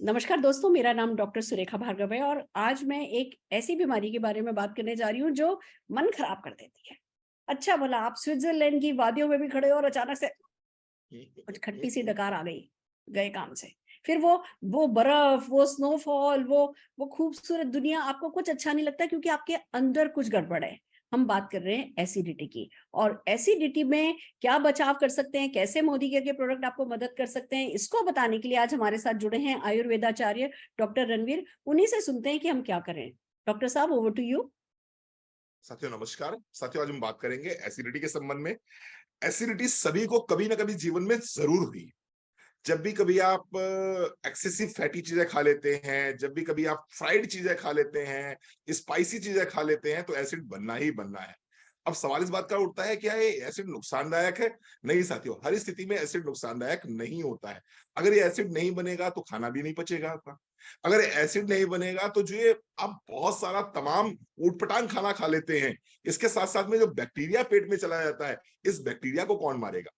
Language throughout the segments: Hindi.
नमस्कार दोस्तों, मेरा नाम डॉक्टर सुरेखा भार्गव है और आज मैं एक ऐसी बीमारी के बारे में बात करने जा रही हूँ जो मन खराब कर देती है। अच्छा भला आप स्विट्जरलैंड की वादियों में भी खड़े हो और अचानक से कुछ खट्टी सी डकार आ गई, गए काम से। फिर वो बर्फ, वो स्नोफॉल, वो खूबसूरत दुनिया आपको कुछ अच्छा नहीं लगता क्योंकि आपके अंदर कुछ गड़बड़ है। हम बात कर रहे हैं एसिडिटी की और एसिडिटी में क्या बचाव कर सकते हैं, कैसे मोदी केयर के प्रोडक्ट आपको मदद कर सकते हैं, इसको बताने के लिए आज हमारे साथ जुड़े हैं आयुर्वेदाचार्य डॉक्टर रणवीर। उन्हीं से सुनते हैं कि हम क्या करें। डॉक्टर साहब, ओवर टू यू। साथियों नमस्कार। साथियों आज हम बात करेंगे एसिडिटी के संबंध में। एसिडिटी सभी को कभी ना कभी जीवन में जरूर हुई। जब भी कभी आप एक्सेसिव फैटी चीजें खा लेते हैं, जब भी कभी आप फ्राइड चीजें खा लेते हैं, स्पाइसी चीजें खा लेते हैं, तो एसिड बनना ही बनना है। अब सवाल इस बात का उठता है, क्या ये एसिड नुकसानदायक है? नहीं साथियों, हर स्थिति में एसिड नुकसानदायक नहीं होता है। अगर ये एसिड नहीं बनेगा तो खाना भी नहीं पचेगा आपका। अगर एसिड नहीं बनेगा तो जो ये आप बहुत सारा तमाम ऊटपटांग खाना खा लेते हैं, इसके साथ साथ में जो बैक्टीरिया पेट में चला जाता है, इस बैक्टीरिया को कौन मारेगा?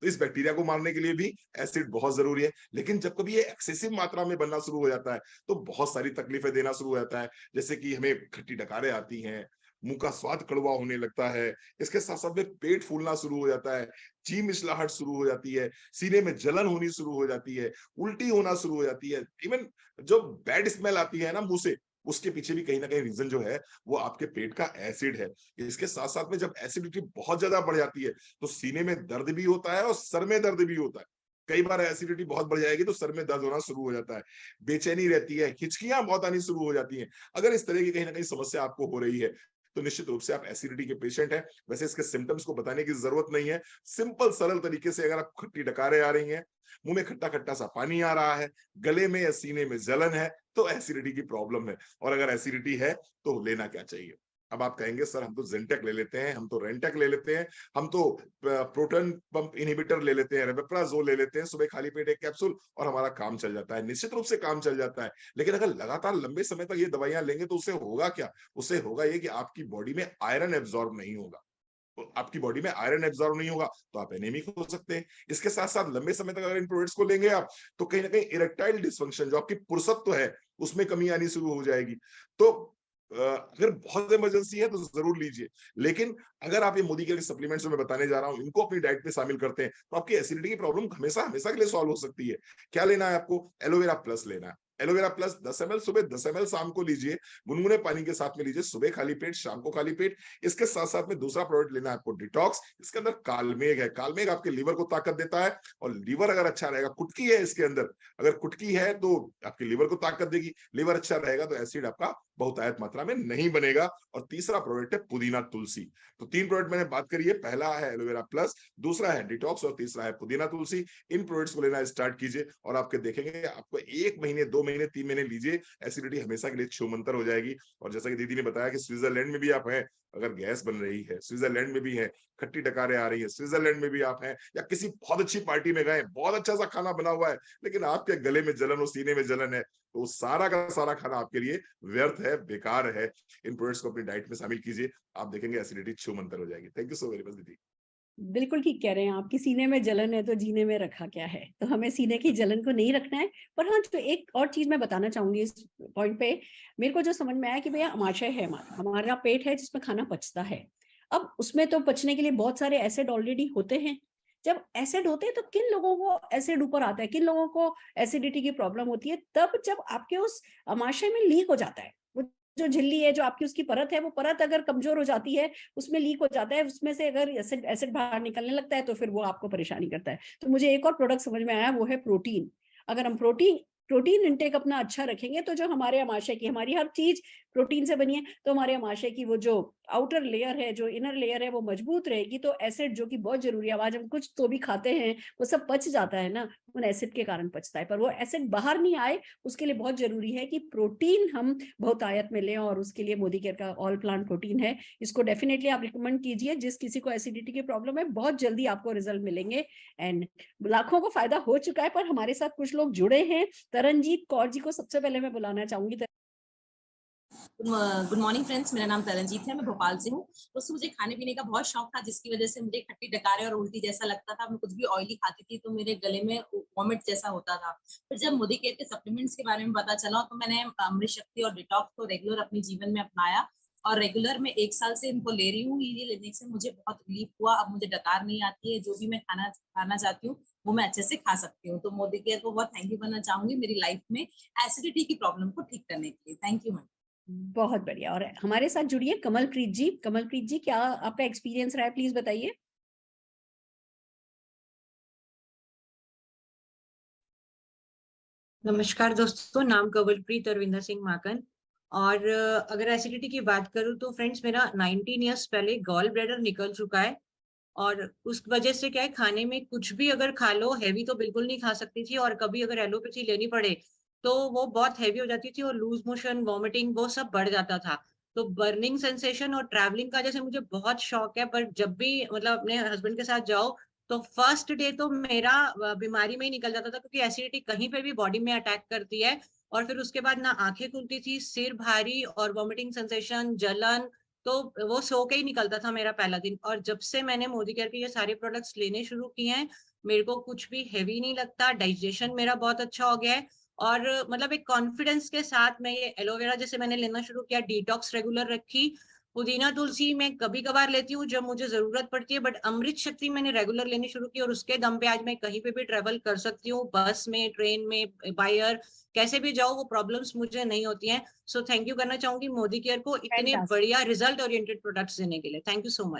तो इस बैक्टीरिया को मारने के लिए भी एसिड बहुत जरूरी है। लेकिन जब कभी ये एक्सेसिव मात्रा में बनना शुरू हो जाता है तो बहुत सारी तकलीफें देना शुरू हो जाता है। जैसे कि हमें खट्टी डकारें आती हैं, मुंह का स्वाद कड़वा होने लगता है, इसके साथ साथ में पेट फूलना शुरू हो जाता है, जी मिचलाहट शुरू हो जाती है, सीने में जलन होनी शुरू हो जाती है, उल्टी होना शुरू हो जाती है। इवन जो बैड स्मेल आती है ना मुंह से, उसके पीछे भी कहीं ना कहीं रीजन जो है वो आपके पेट का एसिड है। इसके साथ साथ में जब एसिडिटी बहुत ज्यादा बढ़ जाती है तो सीने में दर्द भी होता है और सर में दर्द भी होता है। कई बार एसिडिटी बहुत बढ़ जाएगी तो सर में दर्द होना शुरू हो जाता है, बेचैनी रहती है, हिचकियां बहुत आनी शुरू हो जाती हैं। अगर इस तरह की कहीं ना कहीं समस्या आपको हो रही है तो निश्चित रूप से आप एसिडिटी के पेशेंट हैं। वैसे इसके सिम्टम्स को बताने की जरूरत नहीं है। सिंपल सरल तरीके से अगर आप खट्टी डकारें आ रही हैं, मुंह में खट्टा खट्टा सा पानी आ रहा है, गले में या सीने में जलन है, तो एसिडिटी की प्रॉब्लम है। और अगर एसिडिटी है तो लेना क्या चाहिए? अब आप कहेंगे सर हम तो जेंटेक ले लेते हैं, हम तो रेंटेक ले लेते हैं, हम तो प्रोटॉन पंप इनहिबिटर ले लेते हैं, रेबेप्राजोल ले लेते हैं, सुबह खाली पेट एक कैप्सूल और हमारा काम चल जाता है। निश्चित रूप से काम चल जाता है। लेकिन अगर लगातार लंबे समय तक ये दवाइयां लेंगे तो उससे होगा क्या? उससे होगा ये कि आपकी बॉडी में आयरन एब्जॉर्ब नहीं होगा। तो आपकी बॉडी में आयरन एब्जॉर्ब नहीं होगा तो आप एनीमिक हो सकते हैं। इसके साथ साथ लंबे समय तक अगर इन प्रोडक्ट्स को लेंगे आप, तो कहीं ना कहीं इरेक्टाइल डिसफंक्शन, जो आपकी पुरुषत्व है, उसमें कमी आनी शुरू हो जाएगी। तो अगर बहुत इमरजेंसी है तो जरूर लीजिए। लेकिन अगर आप ये मोदी के सप्लीमेंट्स जो मैं बताने जा रहा हूं इनको अपनी डाइट में शामिल करते हैं तो आपकी एसिडिटी की प्रॉब्लम हमेशा हमेशा के लिए सॉल्व हो सकती है। क्या लेना है आपको? एलोवेरा प्लस लेना है। एलोवेरा प्लस 10 ml सुबह, 10 ml शाम को लीजिए। गुनगुने पानी के साथ में लीजिए, सुबह खाली पेट, शाम को खाली पेट। इसके साथ साथ में दूसरा प्रोडक्ट लेना है आपको डिटॉक्स। इसके अंदर कालमेघ है। कालमेघ आपके लीवर को ताकत देता है और लीवर अगर अच्छा रहेगा, कुटकी है इसके अंदर, अगर कुटकी है तो आपके लीवर को ताकत देगी। लीवर अच्छा रहेगा तो एसिड आपका बहुतायत मात्रा में नहीं बनेगा। और तीसरा प्रोडक्ट है पुदीना तुलसी। तो तीन प्रोडक्ट मैंने बात करी है, पहला है एलोवेरा प्लस, दूसरा है डिटॉक्स और तीसरा है पुदीना तुलसी। इन प्रोडक्ट्स को लेना स्टार्ट कीजिए और आपके देखेंगे आपको 1 महीने, 2 महीने, 3 महीने लीजिए, एसिडिटी हमेशा के लिए छूमंतर हो जाएगी। और जैसा कि दीदी ने बताया कि स्विट्जरलैंड में भी आप हैं, अगर गैस बन रही है, स्विट्जरलैंड में भी है, खट्टी डकारें आ रही है, स्विट्जरलैंड में भी आप हैं, या किसी बहुत अच्छी पार्टी में गए, बहुत अच्छा सा खाना बना हुआ है, लेकिन आपके गले में जलन और सीने में जलन है, तो सारा का सारा खाना आपके लिए व्यर्थ है, बेकार है। इन प्रोडक्ट्स को अपनी डाइट में शामिल कीजिए, आप देखेंगे एसिडिटी छूमंतर हो जाएगी। Thank you so very much दीदी। बिल्कुल ठीक कह रहे हैं आप कि सीने में जलन है तो जीने में रखा क्या है, तो हमें सीने की जलन को नहीं रखना है। पर हाँ, जो एक और चीज मैं बताना चाहूंगी इस पॉइंट पे, मेरे को जो समझ में आया कि भैया आमाशय है, हमारा हमारा पेट है जिसमें खाना पचता है। अब उसमें तो पचने के लिए बहुत सारे एसिड ऑलरेडी होते हैं। जब एसिड होते हैं तो किन लोगों को एसिड ऊपर आता है, किन लोगों को एसिडिटी की प्रॉब्लम होती है? तब जब आपके उस आमाशय में लीक हो जाता है, वो जो झिल्ली है, जो आपकी उसकी परत है, वो परत अगर कमजोर हो जाती है, उसमें लीक हो जाता है, उसमें से अगर एसिड एसिड बाहर निकलने लगता है तो फिर वो आपको परेशानी करता है। तो मुझे एक और प्रोडक्ट समझ में आया, वो है प्रोटीन। अगर हम प्रोटीन प्रोटीन इंटेक अपना अच्छा रखेंगे तो जो हमारे आमाशय की, हमारी हर चीज प्रोटीन से बनी है, तो हमारे आमाशय की वो जो आउटर लेयर है, जो इनर लेयर है, वो मजबूत रहेगी। तो एसिड जो कि बहुत जरूरी है, आज हम कुछ तो भी खाते हैं वो सब पच जाता है ना, उन एसिड के कारण पचता है, पर वो एसिड बाहर नहीं आए उसके लिए बहुत जरूरी है कि प्रोटीन हम बहुतायत में लें। और उसके लिए मोदी केयर का ऑल प्लांट प्रोटीन है, इसको डेफिनेटली आप रिकमेंड कीजिए। जिस किसी को एसिडिटी की प्रॉब्लम है, बहुत जल्दी आपको रिजल्ट मिलेंगे एंड लाखों को फायदा हो चुका है। पर हमारे साथ कुछ लोग जुड़े हैं। तरनजीत कौर जी को सबसे पहले मैं बुलाना चाहूंगी। गुड मॉर्निंग फ्रेंड्स, मेरा नाम तरनजीत है, मैं भोपाल से हूँ। दोस्तों, मुझे खाने पीने का बहुत शौक था जिसकी वजह से मुझे खट्टी डकारें और उल्टी जैसा लगता था। मैं कुछ भी ऑयली खाती थी तो मेरे गले में वॉमिट जैसा होता था। फिर जब मोदी केयर के सप्लीमेंट्स के बारे में पता चला तो मैंने अमृत शक्ति और डिटॉक्स को रेगुलर अपने जीवन में अपनाया और रेगुलर मैं 1 साल से इनको ले रही हूँ। ये लेने से मुझे बहुत रिलीफ हुआ। अब मुझे डकार नहीं आती है, जो भी मैं खाना चाहती हूँ वो मैं अच्छे से खा सकती हूँ। तो मोदी केयर को बहुत थैंक यू करना चाहूंगी मेरी लाइफ में एसिडिटी की प्रॉब्लम को ठीक करने के लिए। Thank you ma'am. बहुत बढ़िया। और हमारे साथ जुड़िए कमलप्रीत जी। कमलप्रीत जी, क्या आपका एक्सपीरियंस रहा है, प्लीज बताइए। नमस्कार दोस्तों, नाम कवलप्रीत अरविंदर सिंह माकन। और अगर एसिडिटी की बात करूं तो फ्रेंड्स, मेरा 19 इयर्स पहले गॉल ब्लैडर निकल चुका है। और उस वजह से क्या है, खाने में कुछ भी अगर खा लो, हैवी तो बिल्कुल नहीं खा सकती थी। और कभी अगर एलोपैथी लेनी पड़े तो वो बहुत हैवी हो जाती थी और लूज मोशन, वॉमिटिंग, वो सब बढ़ जाता था। तो बर्निंग सेंसेशन और ट्रैवलिंग का जैसे मुझे बहुत शौक है, पर जब भी मतलब अपने हस्बैंड के साथ जाओ तो फर्स्ट डे तो मेरा बीमारी में ही निकल जाता था, क्योंकि एसिडिटी कहीं पे भी बॉडी में अटैक करती है। और फिर उसके बाद ना आंखें खुलती थी, सिर भारी और वॉमिटिंग सेंसेशन, जलन। तो वो सो के ही निकलता था मेरा पहला दिन। और जब से मैंने मोदी केयर के ये सारे प्रोडक्ट्स लेने शुरू किए हैं, मेरे को कुछ भी हेवी नहीं लगता। डाइजेशन मेरा बहुत अच्छा हो गया है। और मतलब एक कॉन्फिडेंस के साथ मैं ये एलोवेरा जैसे मैंने लेना शुरू किया, डिटॉक्स रेगुलर रखी। पुदीना तुलसी मैं कभी कभार लेती हूँ जब मुझे जरूरत पड़ती है, बट अमृत शक्ति मैंने रेगुलर लेनी शुरू की और उसके दम पे आज मैं कहीं पे भी ट्रेवल कर सकती हूँ, बस में, ट्रेन में, बाय एयर, कैसे भी जाओ वो प्रॉब्लम्स मुझे नहीं होती हैं। सो थैंक यू करना चाहूंगी मोदी केयर को इतने Fantastic. बढ़िया रिजल्ट ओरिएंटेड प्रोडक्ट्स देने के लिए। Thank you so much.